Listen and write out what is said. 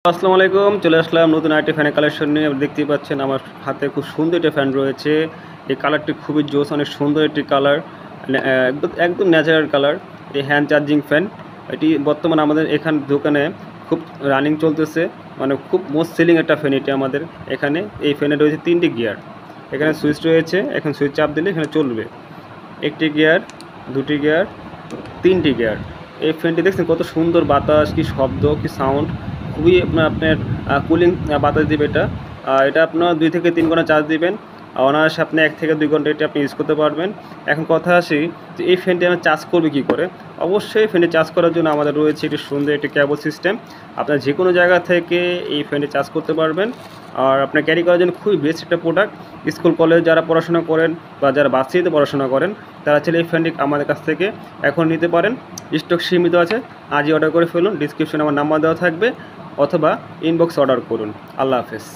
আসসালামু আলাইকুম। চলে আসলাম নতুন আরেকটি ফ্যানের কালেকশন নিয়ে। দেখতেই পাচ্ছেন আমার হাতে খুব সুন্দর একটা ফ্যান রয়েছে। এই কালারটি খুবই জোস, অনেক সুন্দর একটি কালার। একদম একদম ন্যাচারাল কালার। এই হ্যান্ড চার্জিং ফ্যান। এটি বর্তমানে আমাদের এখান দোকানে খুব রানিং চলতেছে। মানে খুব মোস্ট সেলিং একটা ফ্যান এটি আমাদের এখানে। এই ফ্যানে রয়েছে 3টি গিয়ার। এখানে সুইচ রয়েছে। এখন সুইচ চাপ দিলে এখানে চলবে। 1টি গিয়ার, 2টি গিয়ার, 3টি গিয়ার। এই ফ্যানটি দেখছেন কত সুন্দর বাতাস, কি শব্দ, কি সাউন্ড। খুবই আপনার কুলিং বাতাস দিবে এটা। এটা আপনার 2 থেকে 3 ঘন্টা চার্জ দিবেন। অনায়াসে আপনি 1 থেকে 2 ঘন্টা এটা আপনি ইউজ করতে পারবেন। এখন কথা আসি যে এই ফ্যানটি আমরা চার্জ করবে কী করে? অবশ্যই ফ্যানটি চার্জ করার জন্য আমাদের রয়েছে একটি সুন্দর একটি কেবল সিস্টেম। আপনার যে কোনো জায়গা থেকে এই ফ্যানটি চার্জ করতে পারবেন। আর আপনার ক্যারি করার জন্য খুবই বেস্ট একটা প্রোডাক্ট। স্কুল কলেজ যারা পড়াশোনা করেন বা যারা ভার্সিটিতে পড়াশোনা করেন তারা চাইলে এই ফ্যানটি আমাদের কাছ থেকে এখন নিতে পারেন। স্টক সীমিত আছে। আজই অর্ডার করে ফেলুন। ডিসক্রিপশনে আমার নাম্বার দেওয়া থাকবে অথবা ইনবক্স অর্ডার করুন। আল্লাহ হাফেজ।